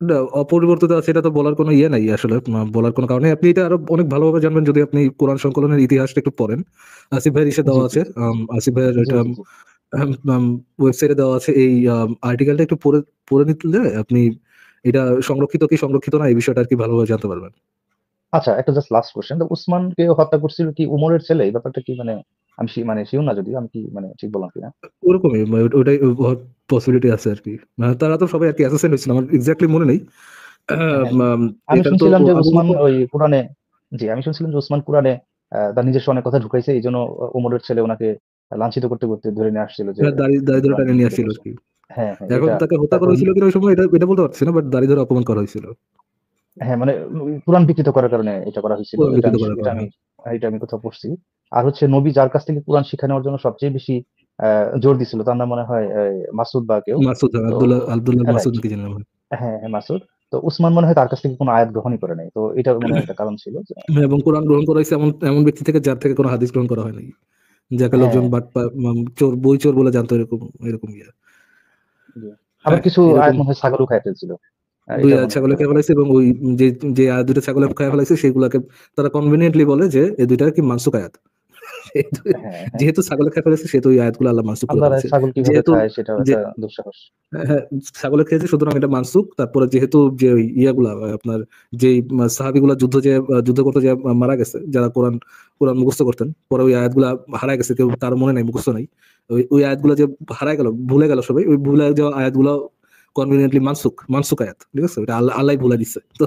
না, অপরিবর্তিত আছে এটা তো বলার কোনো ইয়ে নাই আসলে, বলার কোনো কারণে আপনি এটা আরো অনেক ভালোভাবে জানবেন যদি আপনি কোরআন সংকলনের ইতিহাসটা একটু পড়েন। আসিফ ভাইয়ের ইসে জি, দেওয়া জি, আছে, জি। আসিফ ভাইয়ের জি, এটা জি, জি। ওয়েবসাইটে দেওয়া আছে। এই আর্টিকেলটা একটু পড়ে পড়ে নিলে আপনি এটা সংরক্ষিত কি সংরক্ষিত না এই বিষয়টা আর কি ভালোভাবে জানতে পারবেন। আচ্ছা, একটা জাস্ট লাস্ট কোয়েশ্চেন। তো উসমানকে হত্যা করছিল কি উমরের ছেলে? এই ব্যাপারটা কি মানে আমি মানে সিউর না, যদিও আমি কি মানে ঠিক বললাম কিনা? ওরকমই ওটাই পসিবিলিটি আছে আর কি। তারা তো সবাই আর কি অ্যাসাসিন হয়েছিল, আমার এক্স্যাক্টলি মনে নেই। হ্যাঁ, আমি এখানে তো শুনছিলাম যে আবু উসমান বকর ওই কুরআনে, জি, আমি শুনছিলাম যে উসমান কুরআনে তার নিজস্ব অনেক কথা ঢুকাইছে। এইজন্য উমরের ছেলে উনাকে লাঞ্ছিত করতে, করতে ধরে নিয়ে আসছিল যে দাড়ি ধরে কুরআন টানে নিয়ে বিকৃত আসছিল আর করছে। কি। হ্যাঁ, হ্যাঁ, এখন এটা। তাকে হত্যা করা তারপর হয়েছিল কিনা ওই সময় এটা এটা বলতে পারছি না, বাট দাড়ি ধরে অপমান করা হয়েছিল, হ্যাঁ, মানে কুরআন বিকৃত করার কারণে এটা করা হয়েছিল। বিকৃত করার কারণে। এটা আমি কোথাও পড়ছি। আর হচ্ছে নবী যার কাছ থেকে কুরআন শিখা নেওয়ার জন্য সবচেয়ে বেশি জোর দিছিল তার নাম মনে হয় মাসুদ বা কেউ। মাসুদ, হ্যাঁ, তো আব্দুল্লাহ আব্দুল্লাহ মাসুদ রাইট। নাকি জানি নাম হয়। হ্যাঁ, হ্যাঁ, মাসুদ। তো উসমান মনে হয় তার কাছ থেকে কোনো আয়াত গ্রহণই করে নাই। তো এটা মনে হয় একটা কারণ ছিল যে এবং কোরআন গ্রহণ করা হয়েছে এমন এমন ব্যক্তি থেকে যার থেকে কোনো হাদিস গ্রহণ করা হয় নাই, যাকে লোকজন হ্যাঁ, চোর, বই চোর বলে জানতো, এরকম এরকম ইয়ে। জি। আবার হ্যাঁ, কিছু আয়াত এরকম মনে হয় ছাগলও খাইয়ে ফেলছিল। দুই এটা আয়াত মনে হয় ছাগলে একটা খেয়ে ব্যাপার। ফেলাইছে, এবং ওই যে যে আয়াত দুটো ছাগলে খেয়ে ফেলাইছে সেগুলাকে তারা কনভিনিয়েন্টলি বলে যে এই দুইটা কি মানসুক আয়াত। হ্যাঁ, হ্যাঁ। যেহেতু ছাগলে খেয়ে ফেলেছে সেহেতু ওই আয়াতগুলো আল্লাহ মানসুক করে আল্লাহর ফেলেছে। ছাগল কিভাবে যেহেতু খায় সেটাও যে একটা দুঃসাহস। হ্যাঁ, ছাগলে খেয়েছে সুতরাং এটা মানসুক। তারপরে যেহেতু যে ওই ইয়াগুলা আপনার যে সাহাবিগুলা যুদ্ধ করতে যে মারা গেছে, যারা কোরআন কোরআন মুখস্থ করতেন, পরে ওই আয়াতগুলা হারায় গেছে, কেউ তার মনে নাই, মুখস্থ নাই। ওই আয়াতগুলা যে হারায় গেল, ভুলে গেল সবাই, ওই ভুলে যাওয়া আয়াতগুলো কনভিনিয়েন্টলি মানসুক আয়াত, ঠিক আছে, এটা আল্লাহ ভুলে দিচ্ছে। তো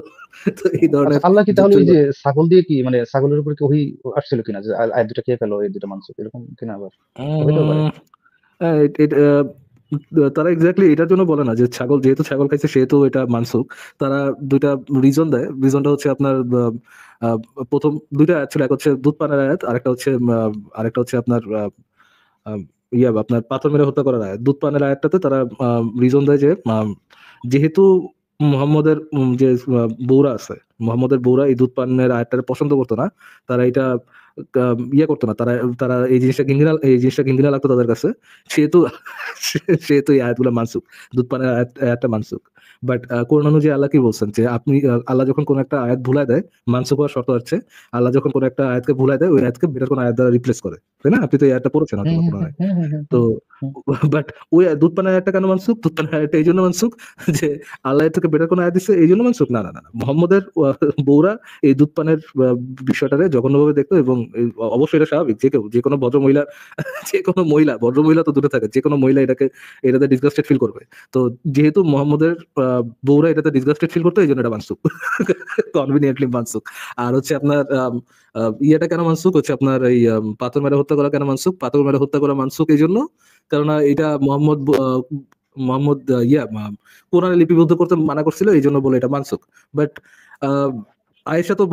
তো এই আচ্ছা, ধরনের আল্লাহ কি তাহলে ওই যুক্তির যে ছাগল দিয়ে কি মানে ছাগলের উপর কি ওহী আসছিল কিনা যে আয়াত দুটো খেয়ে ফেলো, এই দুটো মানসুখ, এরকম কিনা আবার? হইতেও পারে। উম, তারা এক্স্যাক্টলি এটার জন্য বলে না যে ছাগল, যেহেতু ছাগল খাইছে সেহেতু এটা মানসুক। তারা দুইটা রিজন দেয়। রিজনটা হচ্ছে আপনার আহ, প্রথম দুইটা আয়াত ছিল, এক হচ্ছে দুধ পানের আয়াত, আরেকটা হচ্ছে আপনার আহ, আপনার পাথর মেরে হত্যা করার আয়াত। দুধ পানের আয়াতটাতে তারা রিজন দেয় যে যেহেতু মোহাম্মদের যে বউরা আছে, মোহাম্মদের বউরা এই দুধ পানের আয়াতটা পছন্দ করতো না, তারা এটা করতো না, তারা তারা এই জিনিসটা ঘিন্না লাগতো তাদের কাছে, সেহেতু সেহেতু এই আয়াতগুলো মানসুক, দুধ পানের আয়াতটা মানসুক। বাট কোরআন অনুযায়ী আল্লাহ কি বলছেন যে আপনি আল্লাহ যখন কোন একটা আয়াত ভুলায় দেয়, মানসুক হওয়ার শর্ত হচ্ছে আল্লাহ যখন কোন একটা আয়াতকে ভুলায় দেয় ওই আয়াতকে বেটার কোন আয়াত দ্বারা রিপ্লেস করে, তাই না? আপনি তো এই আয়াতটা পড়েছেন হয়তো হুম, বা হুম, কোরআনে। হুম, হুম, হুম, তো হুম, হুম, বাট ওই দুধ পানের আয়াতটা কেন মানসুক? দুধ পানের আয়াতটা এই জন্য মানসুক যে আল্লাহ এর থেকে বেটার কোন আয়াত দিচ্ছে এই জন্য মানসুক? না, না, না, না। মোহাম্মদের বউরা এই দুধ পানের বিষয়টারে জঘন্যভাবে দেখতো, এবং অবশ্যই এটা স্বাভাবিক, যে কেউ, যে কোনো ভদ্র মহিলা যে কোনো মহিলা, ভদ্র মহিলা তো দূরে থাকে, যে কোনো মহিলা এটাতে ডিসগাস্টেড ফিল করবে। তো যেহেতু মোহাম্মদের বউরা এটাতে ডিসগাস্টেড ফিল করতো এই জন্য এটা মানসুক, কনভিনিয়েন্টলি মানসুক। আর হচ্ছে আপনার ইয়েটা কেন মানসুক হচ্ছে আপনার এই পাথর মেরে হত্যা করা কেন মানসুক? পাথর মেরে হত্যা করা মানসুক এই জন্য, কেননা এটা মোহাম্মদ কোরআনে লিপিবদ্ধ করতে মানা করছিল, এই জন্য বলে এটা মানসুক। বাট আয়েশা তো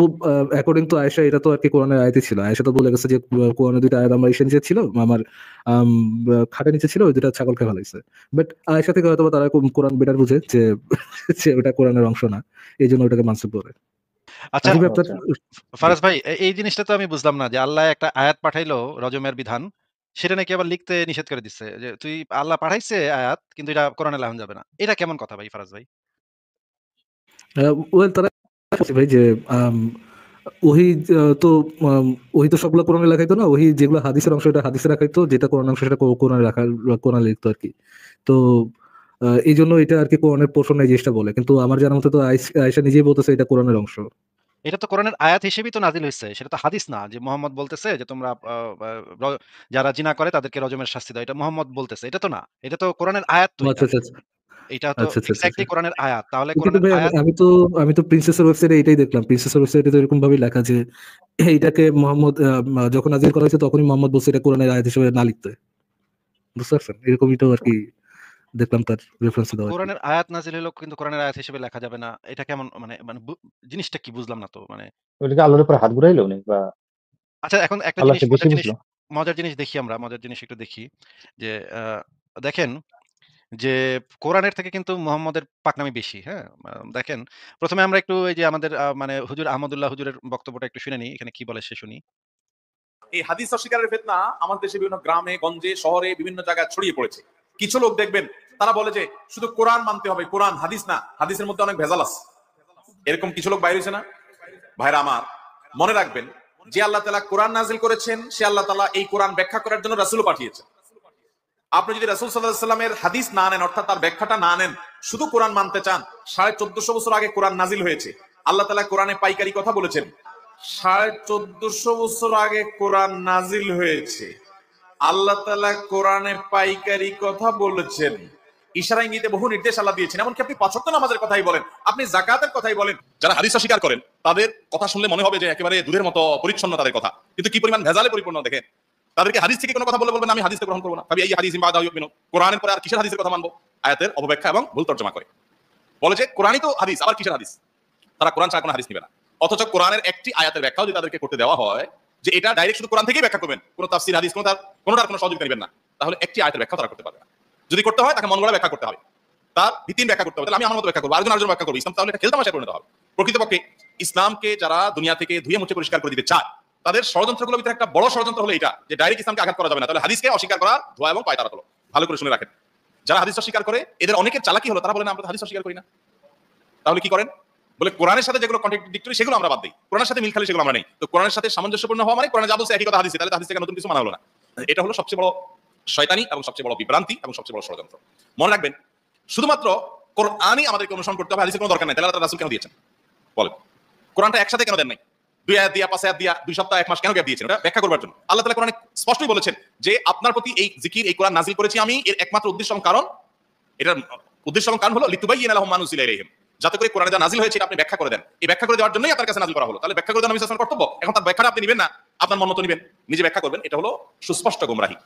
অ্যাকর্ডিং টু আয়েশা এটা তো আর কি কোরআনের আয়াতই ছিল। আয়েশা তো বলে গেছে যে কোরআনের দুইটা আয়াত আমার নিচে ছিল, আমার আম, খাটের নিচে ছিল, ওই দুটা ছাগল খেয়ে ফেলাইছে। বাট আয়েশা থেকে হয়তো বা তারা কোরআন বেটার বুঝে যে যে ওটা কোরআনের অংশ না, এই জন্য ওটাকে মানসুক বলে। আচ্ছা, আসিফ ও ভাই আপনার আচ্ছা। জি। ফারাজ ভাই, এই জিনিসটা তো আমি বুঝলাম না যে আল্লাহ একটা আয়াত পাঠাইলো রজমের বিধান, সেটা নাকি আবার লিখতে নিষেধ করে দিচ্ছে। যে তুই আল্লাহ পাঠাইছে আয়াত কিন্তু এটা কোরআনে লেখানো যাবে না। এটা কেমন কথা ভাই ফারাজ ভাই? ওয়েল তারা বলছে ভাই যে আম, ওহি তো আম, ওহি তো সবগুলো কোরআনে লেখাইতো না, ওহি যেগুলো হাদিসের অংশ এটা হাদিসে রাখাইতো, যেটা কোরআন অংশ সেটা কোরআনে কোরআনে লিখতো আর কি। তো এই জন্য এটা আর কি কোরআনের পোর্শন এই জিনিসটা বলে, কিন্তু আমার জানার মতে তো আয়েশা নিজেই বলতেছে এটা কোরআনের অংশ। এটা তো কোরআনের আয়াত হিসেবেই তো নাজিল হইছে। সেটা তো হাদিস না যে মুহাম্মদ বলতেছে যে তোমরা আ র যারা জিনা করে তাদেরকে রজমের শাস্তি দাও। এটা মুহাম্মদ বলতেছে। এটা তো না। এটা তো কোরআনের আয়াত তো ও এটা। আচ্ছা, আচ্ছা, আচ্ছা, এটা তো আচ্ছা, আচ্ছা, আচ্ছা, এক্সাক্টলি আচ্ছা। কোরআনের আয়াত। তাহলে কিন্তু কোরআনের ভাই আয়াত আমি তো প্রিন্সেসের ওয়েবসাইটে এটাই দেখলাম, প্রিন্সেসের ওয়েবসাইটে তো এরকম ভাবে লেখা যে এইটাকে মোহাম্মদ যখন নাজিল করা হয়েছে তখনই মোহাম্মদ বলছে এটা কোরআনের আয়াত হিসেবে না লিখতে। বুঝতে পারছেন? এরকমই তো আর কি দেখলাম তার রেফারেন্স দেওয়া আর কি। কোরআনের আয়াত নাজিল হইলেও কিন্তু কোরআনের আয়াত হিসেবে লেখা যাবে না। এটা কেমন মানে মানে জিনিসটা কি বুঝলাম না তো। মানে ওইটাকে আল্লাহর উপর হাত ঘুরাইলো উনি, বা আচ্ছা, এখন একটা আল্লাহ জিনিস, সে বেশি বুঝলো? মজার জিনিস দেখি আমরা, মজার জিনিস একটু দেখি যে আ দেখেন যে কোরআনের থেকে কিন্তু মুহাম্মদের পাকনামি বেশি, হ্যাঁ? দেখেন ১ম এ আমরা একটু এই যে আমাদের মানে হুজুর আহমদুল্লাহ হুজুরের বক্তব্যটা একটু শুনে নিই। এখানে কি বলে সে শুনি। এই হাদিস অস্বীকারের ফিতনা আমাদের দেশে বিভিন্ন গ্রামে গঞ্জে শহরে বিভিন্ন জায়গায় ছড়িয়ে পড়েছে। কিছু লোক দেখবেন তারা বলে যে শুধু কোরআন মানতে হবে, কোরআন, হাদিস না, হাদিসের মধ্যে অনেক ভেজাল আছে। এরকম কিছু লোক বাইরে হয়েছে না? ভাইরা আমার, মনে রাখবেন যে আল্লাহ তাআলা কোরআন নাজিল করেছেন, সে আল্লাহ তাআলা এই কোরআন ব্যাখ্যা করার জন্য রাসূলও পাঠিয়েছেন। আপনি যদি রাসূল সাল্লাল্লাহু আলাইহি ওয়াসাল্লামের হাদিস না নেন, অর্থাৎ তার ব্যাখ্যাটা না নেন, শুধু কোরআন মানতে চান, 1450 বছর আগে কোরআন নাজিল হয়েছে। আল্লাহ তাআলা কোরআনে পাইকারি কথা বলেছেন। 1450 বছর আগে কোরআন নাজিল হয়েছে, আল্লাহ তাআলা কোরআনে পাইকারি কথা বলেছেন। ইশারা ইঙ্গিতে বহু নির্দেশ আল্লাহ দিয়েছেন। এমনকি আপনি ৫ ওয়াক্ত নামাজের কথাই বলেন, আপনি যাকাতের কথাই বলেন। যারা হাদিস অস্বীকার করেন তাদের কথা শুনলে মনে হবে যে একেবারে দুধের মতো পরিচ্ছন্ন তাদের কথা, কিন্তু কি পরিমাণ ভেজালে পরিপূর্ণ দেখেন। তাদেরকে হাদিস থেকে কোনো কথা বললে বলবেন আমি হাদিস গ্রহণ করবো না, ভাবি এই হাদিস বাদা ইউমিনু, কোরআনের পরে আর কিসের হাদিসের কথা মানবো। আয়াতের অপব্যাখ্যা এবং ভুল তর্জমা করে বলে যে কোরআনই তো হাদিস, আবার কিসের হাদিস। তারা কোরআন ছাড়া কোনো হাদিস নিবে না। অথচ কোরআনের একটি আয়াতের ব্যাখ্যাও যদি তাদেরকে করতে দেওয়া হয় যে এটা ডাইরেক্ট শুধু কোরআন থেকেই ব্যাখ্যা করবেন, কোনো তাফসীর হাদিস কোনোটার কোনো সহযোগিতা নেবেন না, তাহলে একটি আয়াতের ব্যাখ্যা তারা করতে পারবে না। যদি করতে হয় তাকে মন গড়া ব্যাখ্যা করতে হবে, তার ভিত্তিহীন ব্যাখ্যা করতে হবে। তাহলে আমি আমার মতো ব্যাখ্যা করবো, আরেকজন ব্যাখ্যা করবো। ইসলাম তাহলে একটা খেলতামাশায় পরিণত হবে। প্রকৃতপক্ষে ইসলামকে যারা দুনিয়া থেকে ধুয়ে মুছে পরিষ্কার করে দিতে চায়, তাদের ষড়যন্ত্রগুলোর ভিতরে একটা বড় ষড়যন্ত্র হলো এটা যে ডাইরেক্ট ইসলামকে আঘাত করা যাবে না, তাহলে হাদিসকে অস্বীকার করা ধোয়া এবং পায়তারা হলো। ভালো করে শুনে রাখেন, যারা হাদিস অস্বীকার করে এদের অনেকের চালাকি হলো, তারা বলে না আমরা হাদিস অস্বীকার করি না। তাহলে কি করেন? বলে কোরআনের সাথে যেগুলো কন্ট্রাডিক্টরি সেগুলো আমরা বাদ দিই, কোরআনের সাথে মিল খালি সেগুলো আমরা নেই। তো কোরআনের সাথে সামঞ্জস্যপূর্ণ হওয়া মানে কোরআনে যা বলছে একই কথা হাদিসে, তাহলে হাদিস থেকে নতুন কিছু মানা হলো না। এটা হলো সবচেয়ে বড় শয়তানি এবং সবচেয়ে বড় বিভ্রান্তি এবং সবচেয়ে বড় ষড়যন্ত্র। মনে রাখবেন, শুধুমাত্র কোরআনই আমাদেরকে অনুসরণ করতে হবে, হাদিসের কোনো দরকার নাই। তাহলে আল্লাহ রাসূল কেন দিয়েছেন বলেন? কোরআনটা একসাথে কেন দেন নাই? 2 আয়াত দিয়া, 5 আয়াত দিয়া, 2 সপ্তাহ 1 মাস কেন গ্যাপ দিয়েছেন? এটা ব্যাখ্যা করবার জন্য। আল্লাহ তাআলা কোরআনে স্পষ্টই বলেছেন যে আপনার প্রতি এই জিকির, এই কোরআন নাজিল করেছি আমি, এর একমাত্র উদ্দেশ্য এবং কারণ, এটার উদ্দেশ্য এবং কারণ হলো লিতুবাইয়িনা লাহুম মা নুজিলা ইলাইহিম, যাতে করে কোরআনে যা নাজিল হয়েছে এটা আপনি ব্যাখ্যা করে দেন। এই ব্যাখ্যা করে দেওয়ার জন্যই আপনার কাছে নাজিল করা হলো। তাহলে ব্যাখ্যা করে দেওয়া নবী সাল্লাল্লাহু আলাইহি ওয়াসাল্লামের কর্তব্য। এখন তার ব্যাখ্যাটা আপনি নেবেন না, আপনার মন মতো নেবেন, নিজে ব্যাখ্যা করবেন, এটা হলো সুস্পষ্ট গোমরাহি।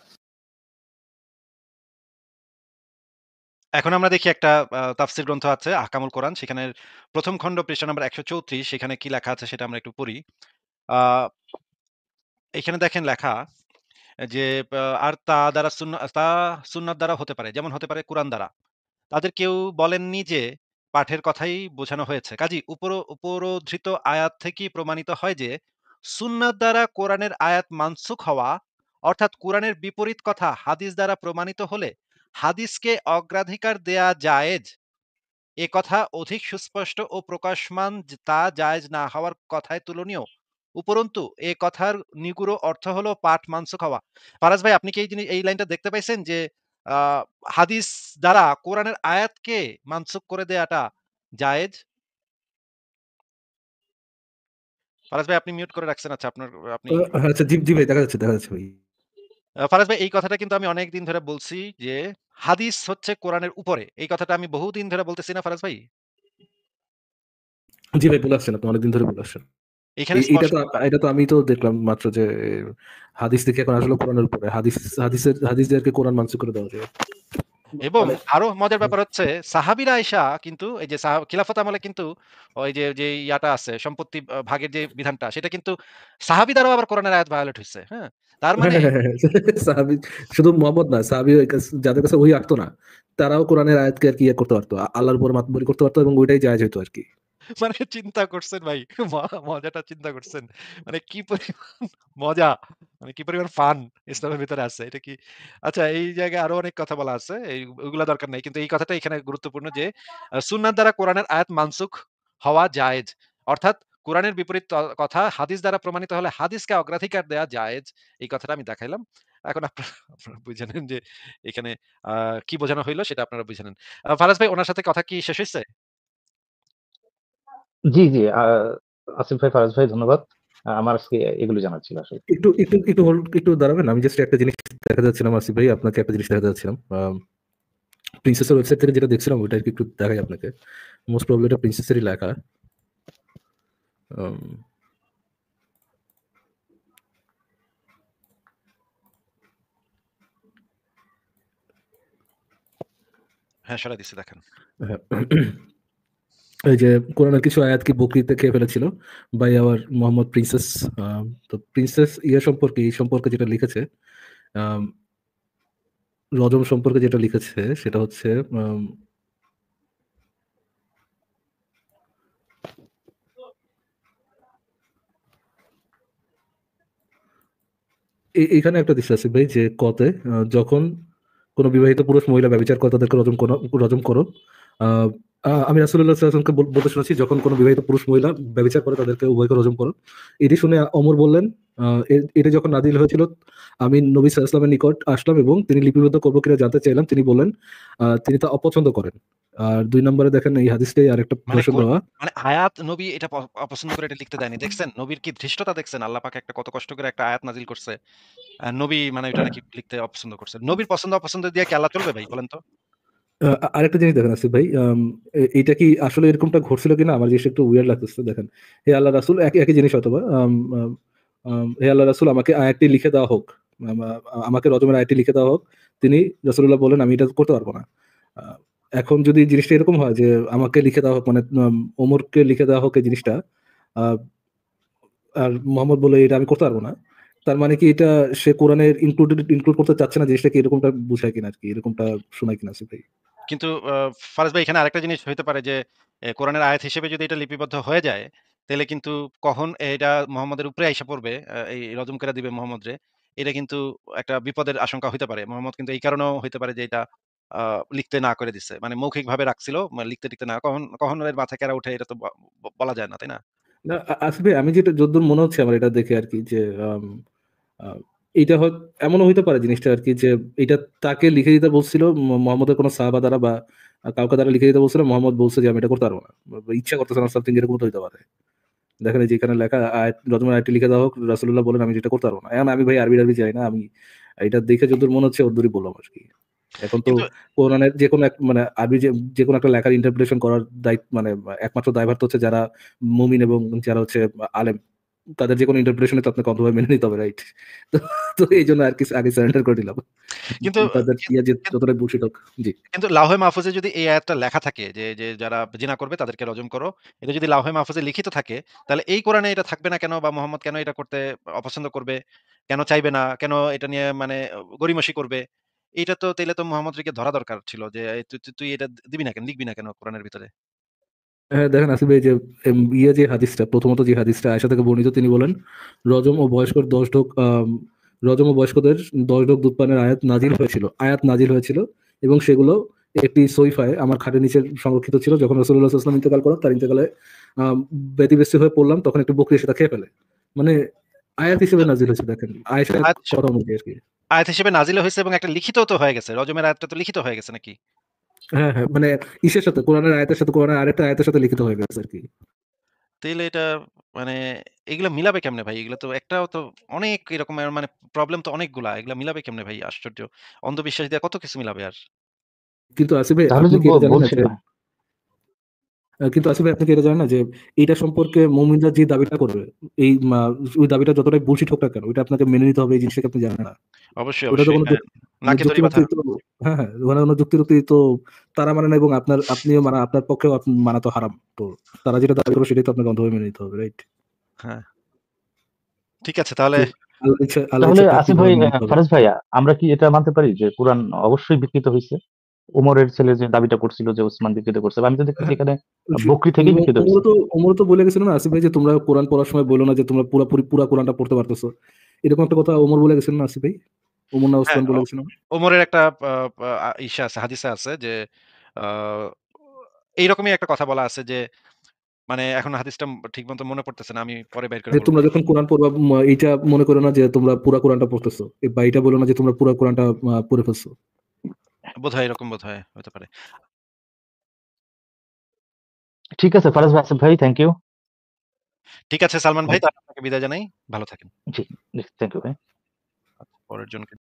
এখন আমরা দেখি একটা তাফসীর গ্রন্থ আছে আহকামুল কোরআন, সেখানের ১ম খণ্ড পৃষ্ঠা নাম্বার ১৩৪, সেখানে কি লেখা আছে সেটা আমরা একটু পড়ি। আ এখানে দেখেন লেখা যে আর তা সুন্নাত দ্বারা হতে পারে, যেমন হতে পারে কুরআন দ্বারা। তাদের কেউ বলেননি যে পাঠের কথাই বোঝানো হয়েছে। কাজেই উপরোদ্ধৃত আয়াত থেকেই প্রমাণিত হয় যে সুন্নাত দ্বারা কোরআনের আয়াত মানসুখ হওয়া, অর্থাৎ কোরআনের বিপরীত কথা হাদিস দ্বারা প্রমাণিত হলে হাদিসকে অগ্রাধিকার দেয়া জায়েজ। এ কথা অধিক সুস্পষ্ট ও প্রকাশমান তা জায়েজ না হওয়ার কথায় তুলনীয়। উপরন্তু এ কথার নিগুড় অর্থ হলো পাঠ মানসুখ হওয়া। ফারাজ ভাই, আপনি কি এই লাইনটা দেখতে পাইছেন যে হাদিস দ্বারা কোরআনের আয়াতকে মানসুখ করে দেয়াটা জায়েজ? ফারাজ ভাই, আপনি মিউট করে রাখছেন। আচ্ছা, আপনি আচ্ছা, জি, জি ভাই, দেখা যাচ্ছে, দেখা যাচ্ছে ভাই। ফারাজ ভাই, এই কথাটা কিন্তু আমি অনেকদিন ধরে বলছি যে হাদিস হচ্ছে কোরআনের উপরে। এই কথাটা আমি বহুদিন ধরে বলতেছি না ফারাজ ভাই? জি ভাই, বলে আসছেন, আপনি অনেকদিন ধরে বলে আসছেন। এখানে এটা স্পষ্ট তো এটা তো আমি তো দেখলাম মাত্র যে হাদিস থেকে এখন আসলে কোরআনের উপরে হাদিসদেরকে কোরআন মানসুখ করে দেওয়া যায়। এবং মানে আরো মজার ব্যাপার হচ্ছে সাহাবীরা আইসা কিন্তু এই যে খিলাফত আমলে কিন্তু ওই যে ইয়াটা আছে সম্পত্তি ভাগের যে বিধানটা, সেটা কিন্তু সাহাবী দ্বারাও আবার কোরআনের আয়াত ভায়োলেট হইছে। হ্যাঁ? তার মানে সাহাবী, শুধু মোহাম্মদ না, সাহাবী যাদের কাছে ওহী আসতো না, তারাও কোরআনের আয়াতকে আর কি ইয়ে করতে পারতো, আল্লাহর উপর মাতবরি করতে পারতো, এবং ওইটাই জায়েজ হইতো আর কি। মানে চিন্তা করছেন ভাই, মজাটা চিন্তা করছেন। মানে কি পরিমাণ মজা, মানে কি পরিমাণ ফান ইসলামের ভিতরে আছে। এটা কি আচ্ছা, এই জায়গায় আরো অনেক কথা বলা আছে। ওইগুলা দরকার নাই। কিন্তু এই কথাটা এখানে গুরুত্বপূর্ণ যে সুন্নাত দ্বারা কোরআনের আয়াত মানসুখ হওয়া জায়েজ। অর্থাৎ কোরআনের বিপরীত কথা হাদিস দ্বারা প্রমাণিত হলে হাদিসকে অগ্রাধিকার দেয়া জায়েজ। এই কথাটা আমি দেখাইলাম। এখন আপনারা বুঝে নেন যে এখানে আ কি বোঝানো হইলো সেটা আপনারা বুঝে নেন। ফারাজ ভাই, উনার সাথে কথা কি শেষ হইছে? জি, জি। আসিফ ভাই, ফারাজ ভাই, ধন্যবাদ। আমার আজকে এগুলো জানার ছিল আসলে। একটু একটু একটু একটু দাঁড়াবেন, আমি জাস্ট একটা জিনিস দেখা যাচ্ছিলাম আসিফ ভাই, আপনাকে একটা জিনিস দেখা যাচ্ছিলাম। প্রিন্সেসের ওয়েবসাইট থেকে যেটা দেখছিলাম ওইটা একটু দেখাই আপনাকে। মোস্ট প্রবাবলি এটা প্রিন্সেসেরই লেখা। আম, হ্যাঁ, সরাই দিছি, দেখেন। হ্যাঁ। এই যে কোরআনের কিছু আয়াত কি বকরিতে খেয়ে ফেলেছিল বাই আওয়ার মোহাম্মদ প্রিন্সেস। তো প্রিন্সেস সম্পর্কে, এই সম্পর্কে যেটা লিখেছে, আম, রজম সম্পর্কে যেটা লিখেছে সেটা হচ্ছে এখানে একটা দৃশ্য আছে ভাই, যে কতে যখন কোন বিবাহিত পুরুষ মহিলা ব্যভিচার করে তাদেরকে রজম করো। আহ, আমি রাসূলুল্লাহ সাল্লাল্লাহু আলাইহি ওয়াসাল্লামকে বলতে শুনেছি, যখন কোনো বিবাহিত পুরুষ মহিলা ব্যভিচার করে তাদেরকে উভয়কে রজম করো। এটি শুনে ওমর বললেন, এটা যখন নাজিল হয়েছিল আমি নবী সাল্লাল্লাহু আলাইহি ওয়াসাল্লামের নিকট আসলাম এবং তিনি লিপিবদ্ধ করবো কিনা জানতে চাইলাম। তিনি বললেন তিনি তা অপছন্দ করেন। আর 2 নম্বরে দেখেন এই হাদিসটাই আরেকটা মানে ভার্সন দেওয়া। মানে আয়াত নবী এটা অপছন্দ করে এটা লিখতে দেয়নি। দেখছেন নবীর কি ধৃষ্টতা দেখছেন? আল্লাহ পাক একটা কত কষ্ট করে একটা আয়াত নাজিল করছে। নবী মানে ওইটা নাকি লিখতে অপছন্দ করছে। নবীর পছন্দ অপছন্দ দিয়ে কি আল্লাহ চলবে ভাই বলেন তো? আরেকটা জিনিস দেখেন আসিফ ভাই, এইটা কি আসলে এরকমটা ঘটছিল কিনা আমার জিনিসটা একটু উইয়ার্ড লাগতেছে। দেখেন, হে আল্লাহ রাসূল, একই একই জিনিস হয়তোবা, হে আল্লাহ রাসূল আমাকে আয়াতটি লিখে দেওয়া হোক, আমাকে রজমের আয়াতটি লিখে দেওয়া হোক। তিনি রাসূলুল্লাহ বলেন আমি এটা করতে পারবো না। আহ, এখন যদি জিনিসটা এরকম হয় যে আমাকে লিখে দেওয়া হোক, মানে ওমরকে লিখে দেওয়া হোক এই জিনিসটা, আহ, আর মোহাম্মদ বলে এটা আমি করতে পারবো না, তার মানে কি এটা সে কোরআনের ইনক্লুড করতে চাচ্ছে না? জিনিসটা কি এরকমটা বুঝায় কিনা আর কি, এরকমটা শোনায় কিনা আসিফ ভাই? কিন্তু ফারাজ ভাই এখানে আরেকটা জিনিস হইতে পারে যে কোরআনের আয়াত হিসেবে যদি এটা লিপিবদ্ধ হয়ে যায়, তাহলে কিন্তু কখন এটা মুহাম্মদের উপরে আইসা পড়বে, এই রজম করে দিবে মুহাম্মদরে। এটা কিন্তু একটা বিপদের আশঙ্কা হইতে পারে। মুহাম্মদ কিন্তু এই কারণেও হইতে পারে যে এটা লিখতে না করে দিছে। মানে মৌখিকভাবে রাখছিল। লিখতে টিখতে না। কখন কখন এর মাথায় কেরা উঠে এটা তো বলা যায় না, তাই না? না, আসলে আমি যেটা যতদূর মনে হচ্ছে আমার এটা দেখে আর কি, যে আম, আহ, এইটা হয় এমনও হইতে পারে জিনিসটা আর কি, যে এটা তাকে লিখে দিতে বলছিল মোহাম্মদের কোনো সাহাবা দ্বারা বা কাউকে দ্বারা লিখে দিতে বলছিল, মোহাম্মদ বলছে যে আমি এটা করতে পারবো না, বা ইচ্ছা করতেছে না, সামথিং এরকম তো হইতে পারে। দেখেন এই যে এখানে লেখা আয়াত, রজমের আয়াতটি লিখে দেওয়া হোক, রাসূলুল্লাহ বলেন আমি যেটা করতে পারবো না। এখন আমি ভাই আরবি জানি না, আমি এটা দেখে যতদূর মনে হচ্ছে ওর বললাম আর কি। এখন তো কিন্তু কোরআনের যে কোনো মানে আরবি যে কোনো একটা লেখার ইন্টারপ্রিটেশন করার দায়িত্ব, মানে একমাত্র দায়ভার তো হচ্ছে যারা মুমিন এবং যারা হচ্ছে আলেম, তাদের যে কোনো ইন্টারপ্রিটেশনে তো আপনাকে অন্ধভাবে মেনে নিতে হবে, রাইট? তো তো এই জন্য আর কি আগে সারেন্ডার করে দিলাম। কিন্তু তাদের ইয়ে যে যতটাই বুলশিট হোক। জি। কিন্তু লাউহে মাহফুজে যদি এই আয়াতটা লেখা থাকে যে যারা জিনা করবে তাদেরকে রজম করো। এটা যদি লাউহে মাহফুজে লিখিত থাকে, তাহলে এই কোরআনে এটা থাকবে না কেন? বা মুহাম্মদ কেন এটা করতে অপছন্দ করবে? কেন চাইবে না? কেন এটা নিয়ে মানে গড়িমসি করবে? এইটা তো তাইলে তো মুহাম্মদকে ধরা দরকার ছিল যে এই তুই এটা দিবি না কেন? লিখবি না কেন কোরআনের ভিতরে? হ্যাঁ, দেখেন আসিফ ভাই, যে ইয়ে যে হাদিসটা, প্রথমত যে হাদিসটা আয়েশা থেকে বর্ণিত, তিনি বলেন রজম ও বয়স্কর 10 ঢোক রজম ও বয়স্কদের 10 ঢোক দুধ পানের আয়াত নাজিল হয়েছিল এবং সেগুলো একটি সহিফায় আমার খাটের নিচে সংরক্ষিত ছিল। যখন রাসূলুল্লাহ সাল্লাল্লাহু আলাইহি ওয়াসাল্লাম ইন্তেকাল করেন, তার ইন্তেকালে ব্যতিব্যস্ত হয়ে পড়লাম, তখন একটা বকরি সেটা খেয়ে ফেলে। মানে আয়াত হিসেবে তো নাজিল হয়েছে, দেখেন আয়েশার আয়াত কথা অনুযায়ী আর কি। আয়াত হিসেবে নাজিল হইছে এবং একটা লিখিতও তো হয়ে গেছে। রজমের আয়াতটা তো লিখিত হয়ে গেছে নাকি? হ্যাঁ, হ্যাঁ, মানে ইসের সাথে কোরআনের আয়াতের সাথে কোরআনের আরেকটা আয়াতের সাথে লিখিত হয়ে গেছে আর কি। তাইলে এটা মানে এগুলা মিলাবে কেমনে ভাই? এগুলা তো একটাও তো অনেক এরকমের মানে প্রবলেম তো অনেকগুলা। এগুলা মিলাবে কেমনে ভাই? আশ্চর্য। অন্ধবিশ্বাস দিয়ে কত কিছু মিলাবে আর। কিন্তু আসিফ ভাই তাহলে আপনি যে কি এটা জানেন না বলছিল, যে কিন্তু আসিফ ভাই আপনি কি এটা জানেন না যে এটা সম্পর্কে মুমিনরা যে দাবিটা করবে, এই ওই দাবিটা যতটাই বুলশিট হোক না কেন, ওইটা আপনাকে মেনে নিতে হবে, এই জিনিসটাকে আপনি জানেন না। অবশ্যই, ওটা তো অবশ্যই। কোনো হ্যাঁ। নাকি দড়ি বাঁধা। যুক্তিযুক্তি তো, হ্যাঁ, হ্যাঁ, ওখানে কোনো যুক্তিযুক্তি তো তারা মানে না, এবং আপনিও মানে আপনার পক্ষেও মানা তো হারাম। তো তারা যেটা দাবি করবে সেটাই তো আপনাকে অন্ধভাবে মেনে নিতে হবে, রাইট? হ্যাঁ। ঠিক আছে তাহলে তো আল্লাহ তাহলে ইচ্ছা তার আসিফ কিভাবে ভাই, মেনে নিতে হবে। ফারাজ ভাইয়া, আমরা কি এটা মানতে পারি যে কোরআন অবশ্যই বিকৃত হয়েছে? ওমরের ছেলে যে দাবিটা করছিল যে ওসমান বিকৃত করছে, আমি তো দেখতেছি হ্যাঁ, এখানে বকরি থেকেই বিকৃত হয়েছে। ওমরও তো বলে গেছিল না আসিফ ভাই, যে তোমরা কোরআন পড়ার সময় বলো না যে তোমরা পুরা কোরআনটা পড়তে পারতেছো, এরকম একটা কথা ওমর বলে গেছেন না আসিফ ভাই? ওমর না হ্যাঁ, ওসমান বলে গেছেন না? ওমরের একটা ইসে আছে, হাদিসে আছে যে আ এইরকমই একটা কথা বলা আছে যে মানে এখন হাদিসটা ঠিকমতো মনে পড়তেছে না। আমি পরে বের করে যে বলব। তোমরা যখন কোরআন পড়বা, এইটা মনে করো না যে তোমরা পুরা কোরআনটা পড়তেছো, বা এটা বলো না যে তোমরা পুরা কোরআনটা পড়ে ফেলছো। বোধহয় এরকম বোধহয় হতে পারে। ঠিক আছে ফারাজ ভাই, আসিফ ভাই, থ্যাংক ইউ। ঠিক আছে সালমান ভাই, তাহলে আপনাকে বিদায় জানাই। ভালো থাকেন। জি, থ্যাংক ইউ ভাই। পরের জনকে